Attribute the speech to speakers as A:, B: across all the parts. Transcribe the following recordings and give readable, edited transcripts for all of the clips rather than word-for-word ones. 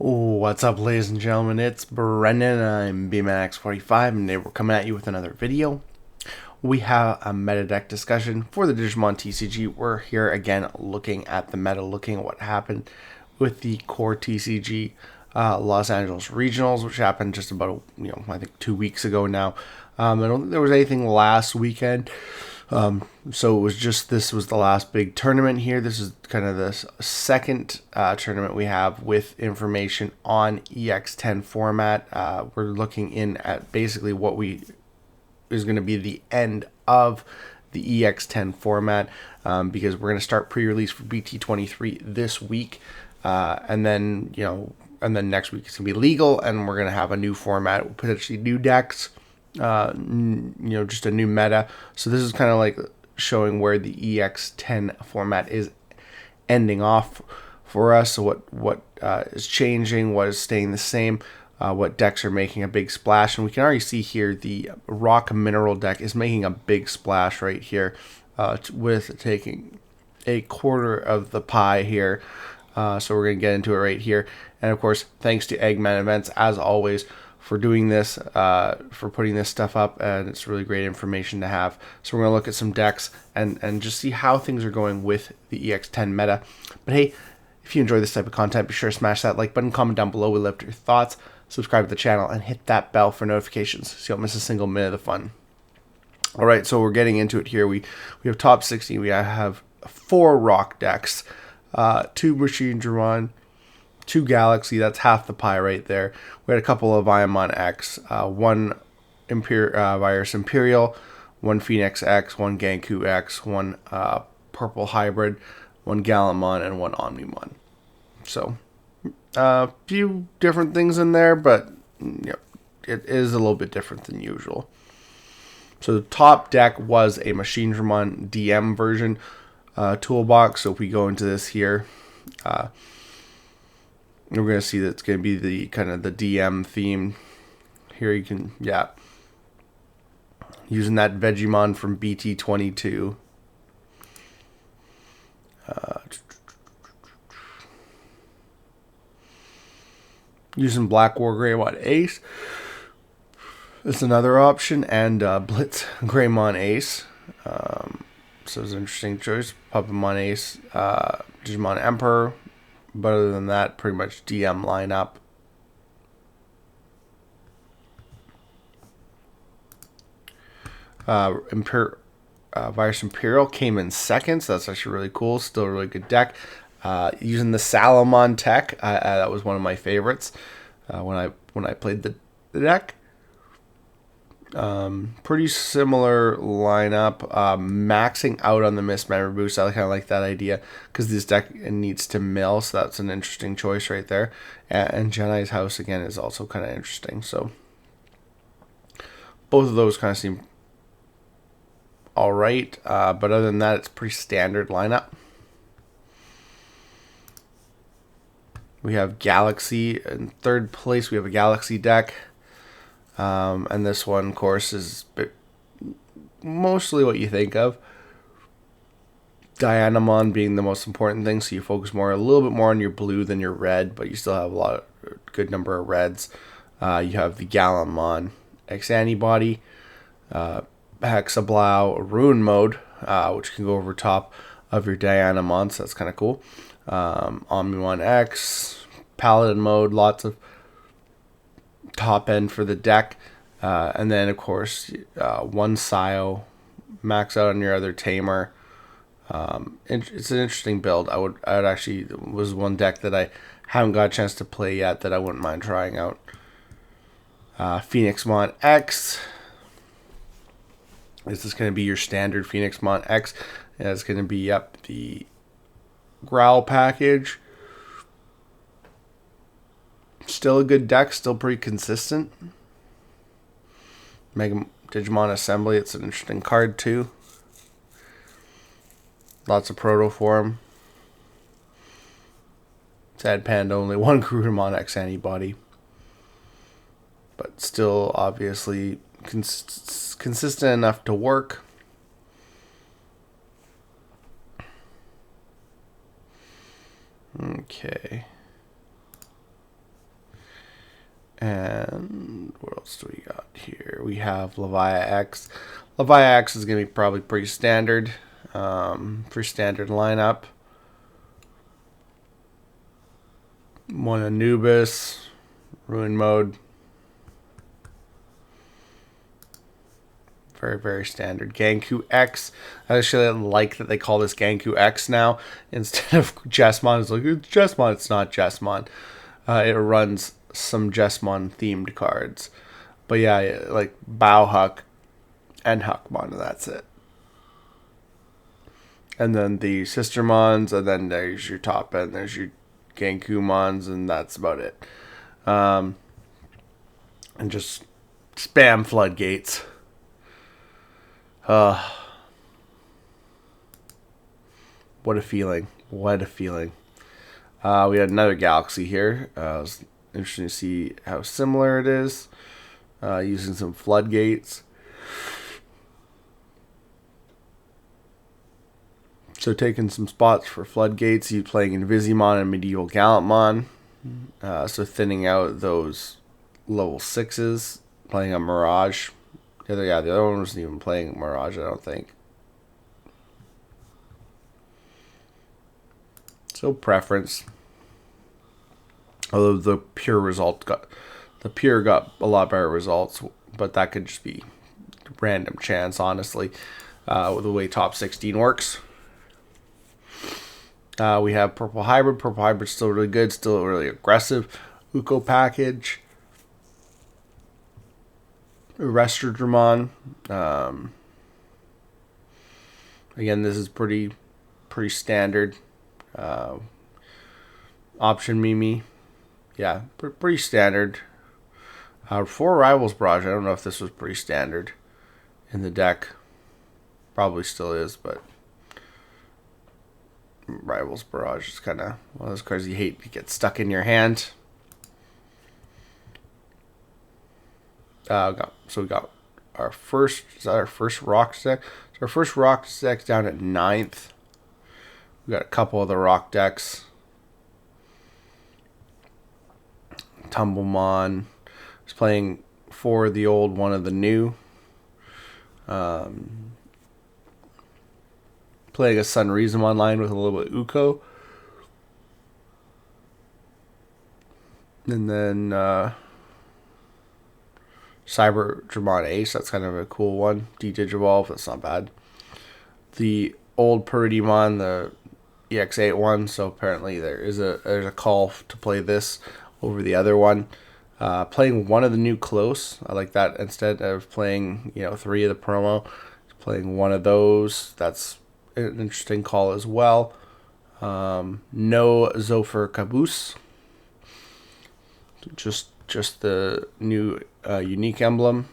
A: What's up, ladies and gentlemen? It's Brendan. I'm BMAX45, and today we're coming at you with another video. We have a meta deck discussion for the Digimon TCG. We're here again looking at the meta, looking at what happened with the core TCG Los Angeles Regionals, which happened just about, I think 2 weeks ago now. I don't think there was anything last weekend. So it was this was the last big tournament here. This is kind of the second tournament we have with information on EX10 format. We're looking in at basically what is going to be the end of the EX10 format, because we're going to start pre-release for BT23 this week, and then next week it's going to be legal, and we're going to have a new format, potentially new decks. Just a new meta. So this is kind of like showing where the EX10 format is ending off for us. So what is changing, what is staying the same, what decks are making a big splash. And we can already see here the rock mineral deck is making a big splash right here, with taking a quarter of the pie here. So we're going to get into it right here. And of course, thanks to Eggman Events, as always, for doing this, for putting this stuff up, and it's really great information to have. So we're going to look at some decks and just see how things are going with the EX10 meta. But hey, if you enjoy this type of content, be sure to smash that like button, comment down below, we love your thoughts, subscribe to the channel, and hit that bell for notifications so you don't miss a single minute of the fun. Alright, so we're getting into it here. We have top 60. We have 4 rock decks, 2 Machinedramon, 2 Galaxy, that's half the pie right there. We had a couple of Digimon X, 1 Virus Imperial, 1 Phoenix X, 1 Ganku X, 1 Purple Hybrid, 1 Galamon, and 1 Omnimon. So, a few different things in there, but it is a little bit different than usual. So the top deck was a Machinedramon DM version toolbox. So if we go into this here, we're going to see that it's going to be the kind of the DM theme. Here you can, using that Vegemon from BT22. Using Black War Greymon Ace. That's another option. And Blitz Greymon Ace. So it's an interesting choice. Puppetmon Ace. Digimon Emperor. But other than that, pretty much DM lineup. Virus Imperial came in second, so that's actually really cool. Still a really good deck. Using the Salamon tech, that was one of my favorites when I played the deck. Pretty similar lineup. Maxing out on the Mist Memory Boost. I kind of like that idea because this deck needs to mill, so that's an interesting choice right there. And Jedi's House again is also kind of interesting. So both of those kind of seem all right, but other than that, it's pretty standard lineup. We have Galaxy in third place. We have a Galaxy deck. And this one, of course, is mostly what you think of. Dianamon being the most important thing, so you focus a little bit more on your blue than your red, but you still have a good number of reds. You have the Galamon X-Antibody, Hexablow Rune Mode, which can go over top of your Dianamon, so that's kind of cool. Omnimon X, Paladin Mode, lots of top end for the deck, and then of course 1 Sio, max out on your other Tamer. It's an interesting build. I would actually, was one deck that I haven't got a chance to play yet that I wouldn't mind trying out. Phoenixmon X. This is going to be your standard Phoenixmon X. It's going to be the Growl package. Still a good deck, still pretty consistent. Mega Digimon Assembly, it's an interesting card too. Lots of Protoform. Sad Panda, only 1 Grudamon X-Antibody. But still, obviously, consistent enough to work. Okay. And what else do we got here? We have Leviathan X. Leviathan X is going to be probably pretty standard. Pretty standard lineup. One Anubis, Ruin Mode. Very, very standard. Ganku X. I actually like that they call this Ganku X now instead of Jesmon. It's like, it's Jesmon. It's not Jesmon. It runs some Jesmon themed cards. But yeah, like Bauhuck and Huckmon, and that's it. And then the Sistermons, and then there's your top end. There's your Gankumons, and that's about it. And just spam floodgates. What a feeling. What a feeling. We had another Galaxy here. It was interesting to see how similar it is. Using some floodgates. So taking some spots for floodgates. You playing Invisimon and Medieval Gallantmon. So thinning out those level 6s. Playing a Mirage. The other one wasn't even playing Mirage, I don't think. So preference. Although the pure got a lot better results, but that could just be random chance, honestly, with the way top 16 works. We have Purple Hybrid. Purple Hybrid's still really good, still really aggressive. Uko package. Machinedramon. Again, this is pretty standard. Option Mimi. Yeah, pretty standard. 4 Rivals Barrage. I don't know if this was pretty standard in the deck. Probably still is, but Rivals Barrage is kind of one of those cards you hate to get stuck in your hand. So we got our first. Is that our first rock deck? So our first rock deck down at 9th. We got a couple of the rock decks. Tumblemon is playing 4 of the old, 1 of the new. Playing a Sunrism online with a little bit of Uko. And then Cyberdramon Ace, that's kind of a cool one. D-Digivolve, that's not bad. The old Peridimon, the EX8 one, so apparently there's a call to play this over the other one. Playing 1 of the new close, I like that instead of playing 3 of the promo. Playing 1 of those, that's an interesting call as well. No Zofer Caboose, just the new unique emblem.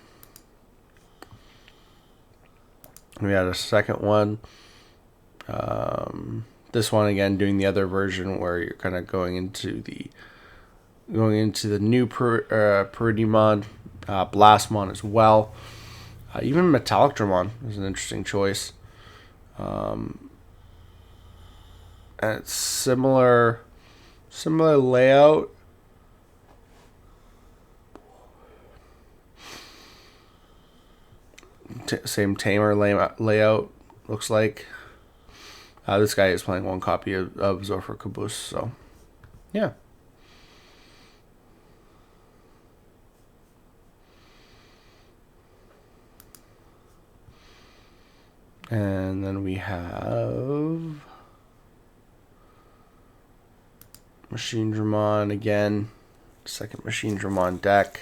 A: We had a second one. This one again doing the other version where you're kind of going into the new Peridimon, Blastmon as well. Even Metallic Dramon is an interesting choice. And it's similar layout. Same tamer layout looks like. This guy is playing 1 copy of Zofer Caboose, so yeah. And then we have Machinedramon again, second Machinedramon deck.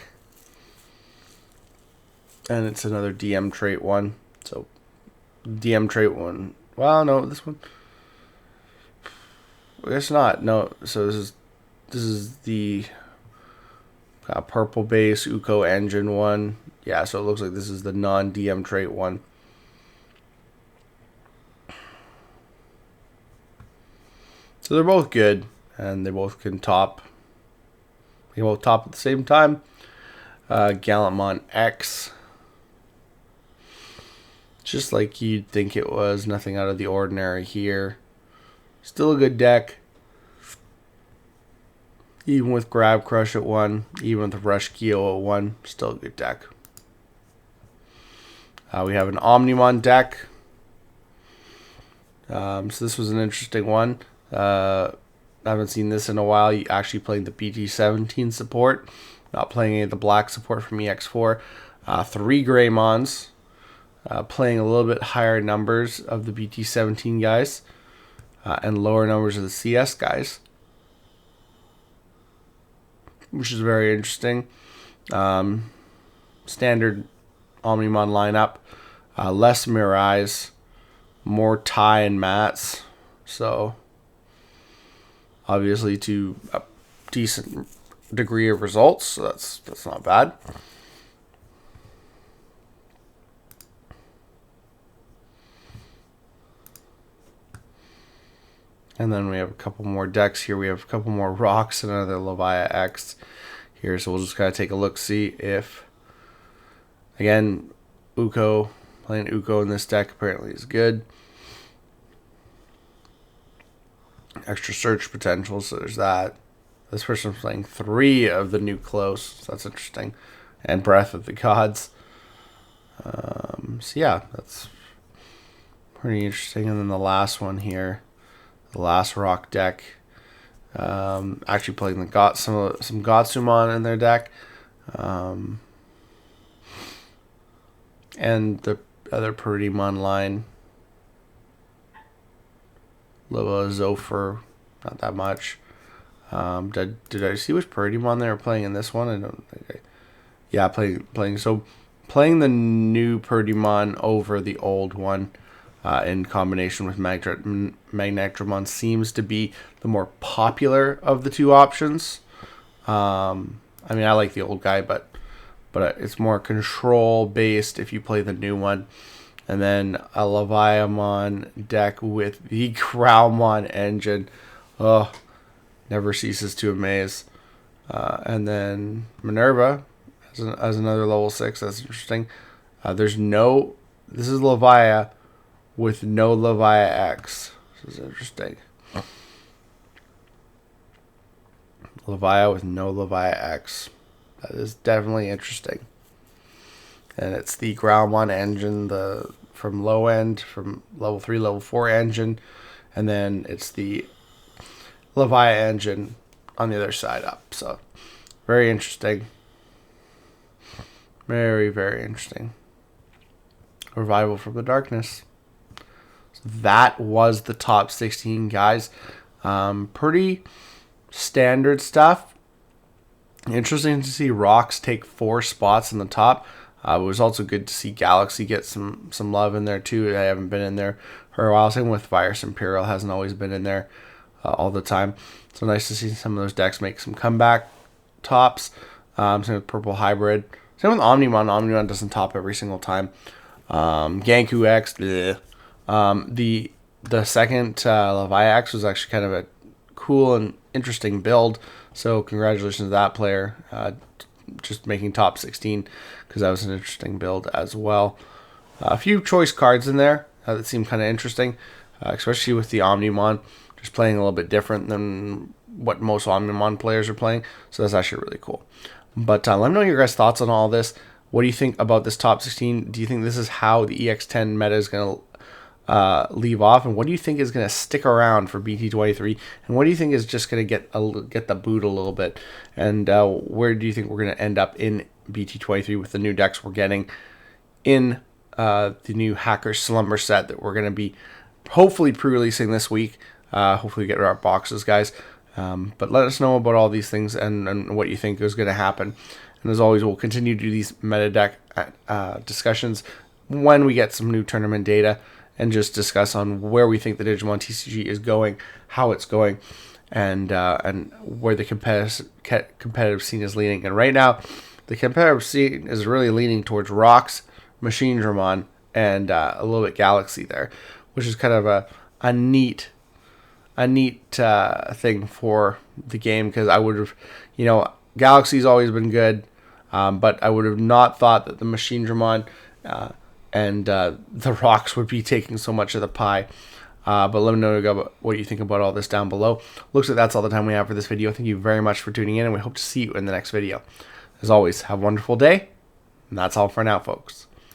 A: And it's another DM trait one. So DM trait one. Well, no, this one. I guess not. No. So this is the purple base Uko engine one. Yeah. So it looks like this is the non-DM trait one. So they're both good, and they both can top. They both top at the same time. Gallantmon X. Just like you'd think it was, nothing out of the ordinary here. Still a good deck. Even with Grab Crush at 1, even with Rush Geo at 1, still a good deck. We have an Omnimon deck. So this was an interesting one. I haven't seen this in a while. You actually playing the BT17 support, not playing any of the black support from EX4. 3 Greymons, playing a little bit higher numbers of the BT17 guys, and lower numbers of the CS guys, which is very interesting. Standard Omnimon lineup, less Mirais, more Ty and Mats, so obviously to a decent degree of results, so that's not bad. And then we have a couple more decks here. We have a couple more rocks and another Levia X here, so we'll just kind of take a look, see if, again, playing Uko in this deck apparently is good. Extra search potential, so there's that. This person's playing 3 of the new close, so that's interesting. And Breath of the Gods. So yeah, that's pretty interesting. And then the last one here, the last rock deck, actually playing some Gotsumon in their deck. And the other Purrhymon line, Loa, Zophyr, not that much. Did I see which Purrhymon they were playing in this one? I don't think yeah, playing the new Purrhymon over the old one, in combination with Machinedramon seems to be the more popular of the two options. I mean, I like the old guy, but it's more control based if you play the new one. And then a Leviamon deck with the Growlmon engine. Oh, never ceases to amaze. And then Minerva as another level 6. That's interesting. This is Levia with no Levia X. This is interesting. Levia with no Levia X. That is definitely interesting. And it's the Growlmon engine, from low end, from level 3, level 4 engine. And then it's the Levia engine on the other side up. So, very interesting. Very, very interesting. Revival from the Darkness. So that was the top 16, guys. Pretty standard stuff. Interesting to see Rocks take 4 spots in the top. It was also good to see Galaxy get some love in there too. I haven't been in there for a while. Same with Virus Imperial, hasn't always been in there all the time. So nice to see some of those decks make some comeback tops. Same with Purple Hybrid. Same with Omnimon. Omnimon doesn't top every single time. Ganku X. Bleh. The second Levia X was actually kind of a cool and interesting build. So congratulations to that player. Just making top 16, because that was an interesting build as well. A few choice cards in there that seemed kind of interesting, especially with the Omnimon, just playing a little bit different than what most Omnimon players are playing. So that's actually really cool. But let me know your guys' thoughts on all this. What do you think about this top 16? Do you think this is how the EX10 meta is going to leave off, and what do you think is going to stick around for BT23, and what do you think is just going to get the boot a little bit, and where do you think we're going to end up in BT23 with the new decks we're getting in the new Hacker Slumber set that we're going to be hopefully pre-releasing this week. Hopefully we get our boxes, guys. But let us know about all these things and what you think is going to happen. And as always, we'll continue to do these meta deck discussions when we get some new tournament data, and just discuss on where we think the Digimon TCG is going, how it's going, and where the competitive scene is leaning. And right now, the competitive scene is really leaning towards Rocks, Machinedramon, and a little bit Galaxy there, which is kind of a neat thing for the game, because I would have, Galaxy's always been good, but I would have not thought that the Machinedramon and the Rocks would be taking so much of the pie. But let me know about what you think about all this down below. Looks like that's all the time we have for this video. Thank you very much for tuning in, and we hope to see you in the next video. As always, have a wonderful day, and that's all for now, folks.